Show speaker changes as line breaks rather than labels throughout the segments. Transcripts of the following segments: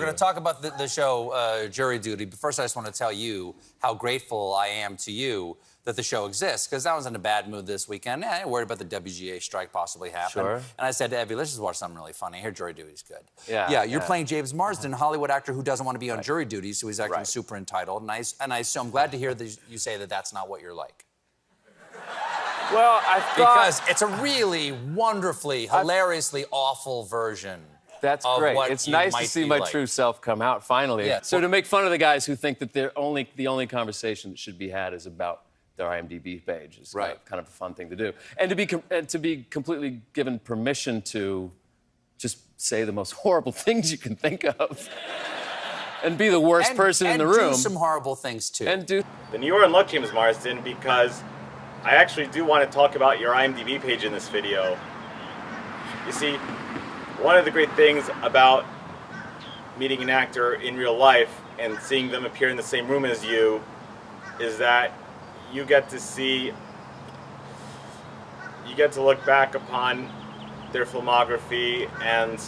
going to talk about the show Jury Duty, but first I just want to tell you how grateful I am to you that the show exists, because I was in a bad mood this weekend. I worried about the WGA strike possibly happening.
Sure.
And I said to Evie, let's just watch something really funny. I hear Jury Duty's good.
Yeah.
You're playing James Marsden, a Hollywood actor who doesn't want to be on jury duty, so he's acting super entitled. So I'm glad to hear that you say that that's not what you're like.
Well, I thought...
Because it's a really wonderfully, hilariously awful version.
That's great. It's nice to see my true self come out finally.
Yeah.
So to make fun of the guys who think that the only conversation that should be had is about their IMDb page is kind of a fun thing to do, and to be completely given permission to just say the most horrible things you can think of, and be the worst person in the room.
And do some horrible things too.
Then you are in luck, James Marsden, because I actually do want to talk about your IMDb page in this video. You see, one of the great things about meeting an actor in real life and seeing them appear in the same room as you is that you get to look back upon their filmography and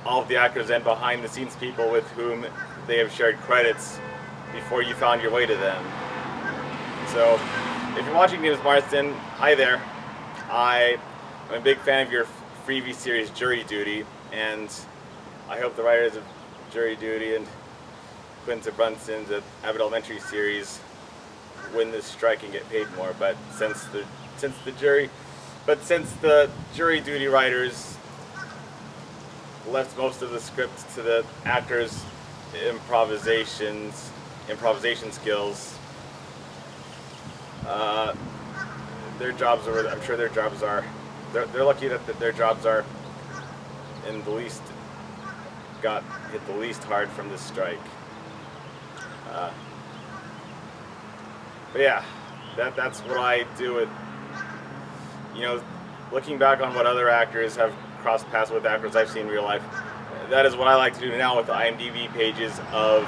all of the actors and behind the scenes people with whom they have shared credits before you found your way to them. So if you're watching James Marsden, hi there. I'm a big fan of your Freevee series Jury Duty, and I hope the writers of Jury Duty and Quinta Brunson's Abbott Elementary series win this strike and get paid more. But since the Jury Duty writers left most of the script to the actors' improvisation skills, their jobs are, I'm sure their jobs are, they're lucky that their jobs are got hit the least hard from this strike. But yeah, that's what I do with, looking back on what other actors have crossed paths with actors I've seen in real life. That is what I like to do now with the IMDb pages of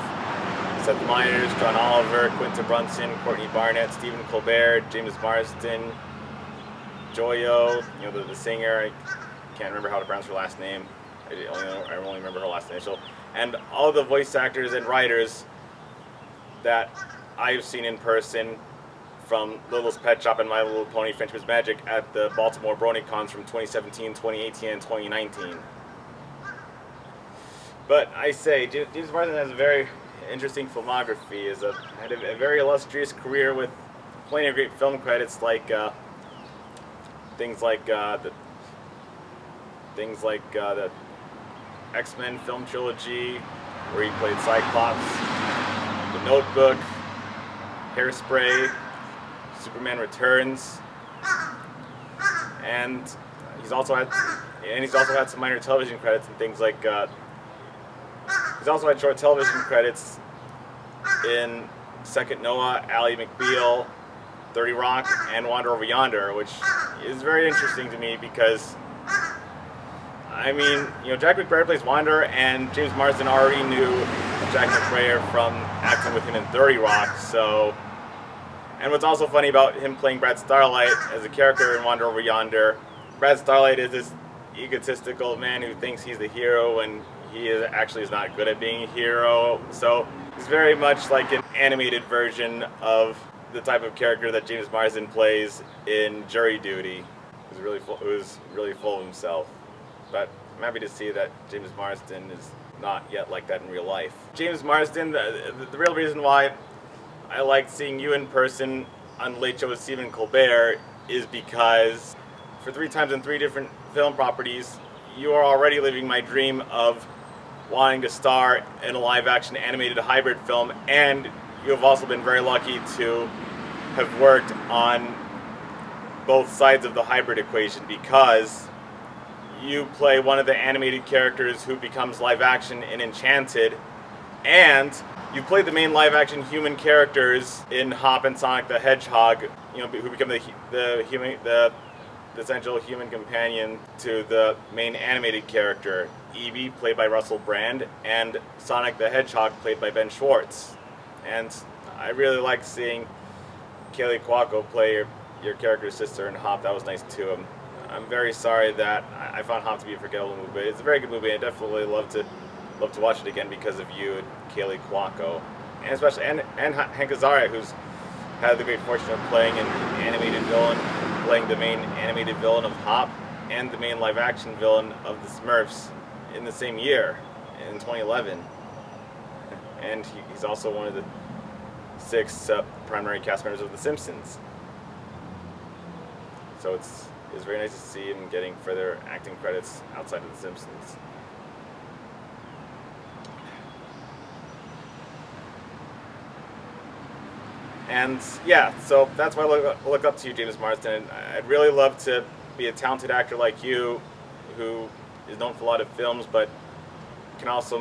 Seth Meyers, John Oliver, Quinta Brunson, Courtney Barnett, Stephen Colbert, James Marsden, Joyo, the singer. I can't remember how to pronounce her last name. I only remember her last initial. And all the voice actors and writers that I've seen in person, from Littlest Pet Shop and My Little Pony Friendship's Magic at the Baltimore BronyCons from 2017, 2018, and 2019. But I say, James Marsden has a very interesting filmography. Had a very illustrious career with plenty of great film credits, like things like the X-Men film trilogy, where he played Cyclops, The Notebook, Hairspray, Superman Returns, and he's also had some minor television credits and things like. He's also had short television credits in Second Noah, Ally McBeal, 30 Rock, and Wander Over Yonder, which is very interesting to me because, Jack McBrayer plays Wander, and James Marsden already knew Jack McBrayer from acting with him in 30 Rock, so. And what's also funny about him playing Brad Starlight as a character in Wander Over Yonder, Brad Starlight is this egotistical man who thinks he's the hero when he actually is not good at being a hero. So he's very much like an animated version of the type of character that James Marsden plays in Jury Duty. Who's really full of himself. But I'm happy to see that James Marsden is not yet like that in real life. James Marsden, the real reason why I liked seeing you in person on The Late Show with Stephen Colbert is because for 3 times in 3 different film properties, you are already living my dream of wanting to star in a live-action animated hybrid film, and you have also been very lucky to have worked on both sides of the hybrid equation, because you play one of the animated characters who becomes live-action in Enchanted, and you played the main live-action human characters in Hop and Sonic the Hedgehog, who become the essential human companion to the main animated character, Eevee, played by Russell Brand, and Sonic the Hedgehog, played by Ben Schwartz. And I really liked seeing Kaylee Cuoco play your character's sister in Hop. That was nice too. I'm very sorry that I found Hop to be a forgettable movie. It's a very good movie. I definitely love to love to watch it again because of you and Kaylee Cuoco, and especially and Hank Azaria, who's had the great fortune of playing an animated villain, playing the main animated villain of Hop and the main live-action villain of the Smurfs in the same year, in 2011. And he's also one of the 6 primary cast members of The Simpsons. So it's very nice to see him getting further acting credits outside of The Simpsons. And yeah, so that's why I look up to you, James Marsden. I'd really love to be a talented actor like you, who is known for a lot of films, but can also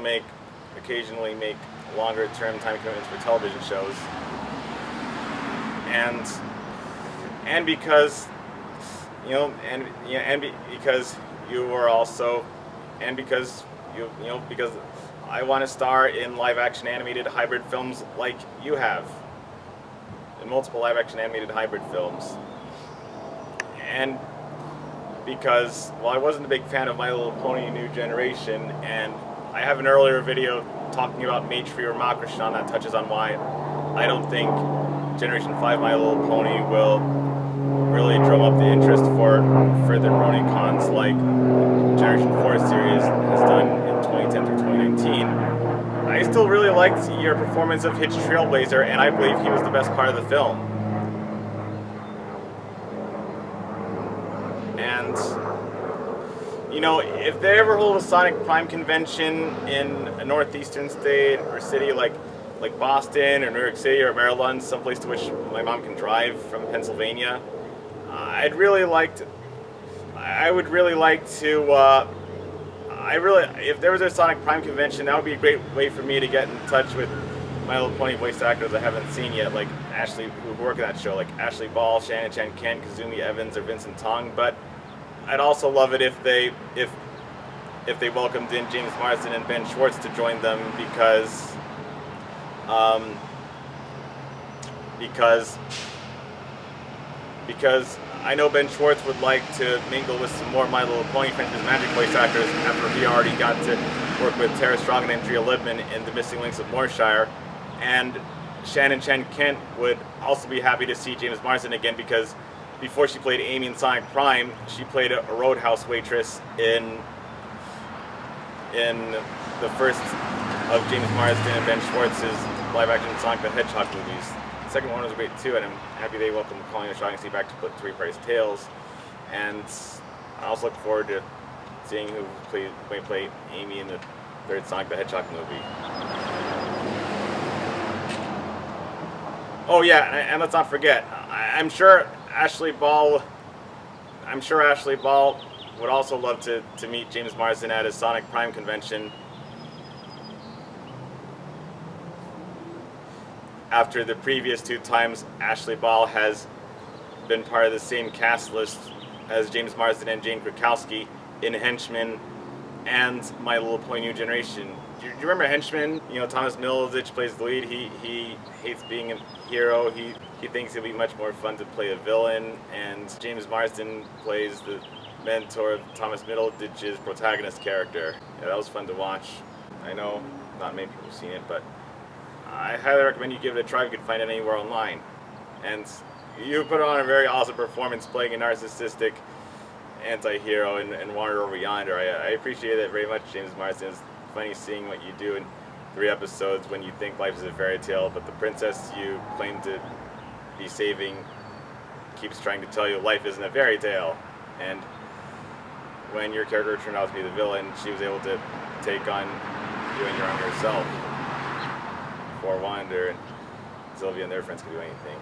occasionally make longer-term time commitments for television shows. And because because you are also, and because because I want to star in live-action animated hybrid films like you have. In multiple live-action animated hybrid films. And because, well, I wasn't a big fan of My Little Pony New Generation, and I have an earlier video talking about Mage for Your Makrishnan that touches on why I don't think Generation 5 My Little Pony will really drum up the interest for further BronyCons like Generation 4 series has done in 2010 through 2019. I still really liked your performance of Hitch Trailblazer, and I believe he was the best part of the film. And, if they ever hold a Sonic Prime convention in a northeastern state or city like Boston or New York City or Maryland, someplace to which my mom can drive from Pennsylvania, I would really like to, if there was a Sonic Prime convention, that would be a great way for me to get in touch with My Little Pony voice actors I haven't seen yet, like Ashley, who work at that show, like Ashley Ball, Shannon Chen Kent, Kazumi Evans, or Vincent Tong. But I'd also love it if they welcomed in James Marsden and Ben Schwartz to join them because I know Ben Schwartz would like to mingle with some more My Little Pony Friendship's Magic voice actors after he already got to work with Tara Strong and Andrea Libman in The Missing Links of Morshire. And Shannon Chen Kent would also be happy to see James Marsden again because before she played Amy in Sonic Prime, she played a Roadhouse waitress in the first of James Marsden and Ben Schwartz's live-action Sonic the Hedgehog movies. The second one was great too, and I'm happy they welcomed Colleen O'Shaughnessy back to Three Price Tales. And I also look forward to seeing who may play Amy in the third Sonic the Hedgehog movie. Oh yeah, and let's not forget, I'm sure Ashley Ball would also love to meet James Marsden at his Sonic Prime convention after the previous 2 times Ashley Ball has been part of the same cast list as James Marsden and Jane Krakowski in Henchmen and My Little Pony New Generation. Do you remember Henchmen? Thomas Middleditch plays the lead. He hates being a hero. He thinks it'll be much more fun to play a villain, and James Marsden plays the mentor of Thomas Middleditch's protagonist character. Yeah, that was fun to watch. I know not many people have seen it, but I highly recommend you give it a try if you can find it anywhere online. And you put on a very awesome performance playing a narcissistic anti-hero in Wander Over Yonder. I appreciate it very much, James Marsden. It's funny seeing what you do in 3 episodes when you think life is a fairy tale, but the princess you claim to be saving keeps trying to tell you life isn't a fairy tale. And when your character turned out to be the villain, she was able to take on you and your own herself before Wander and Sylvia and their friends could do anything.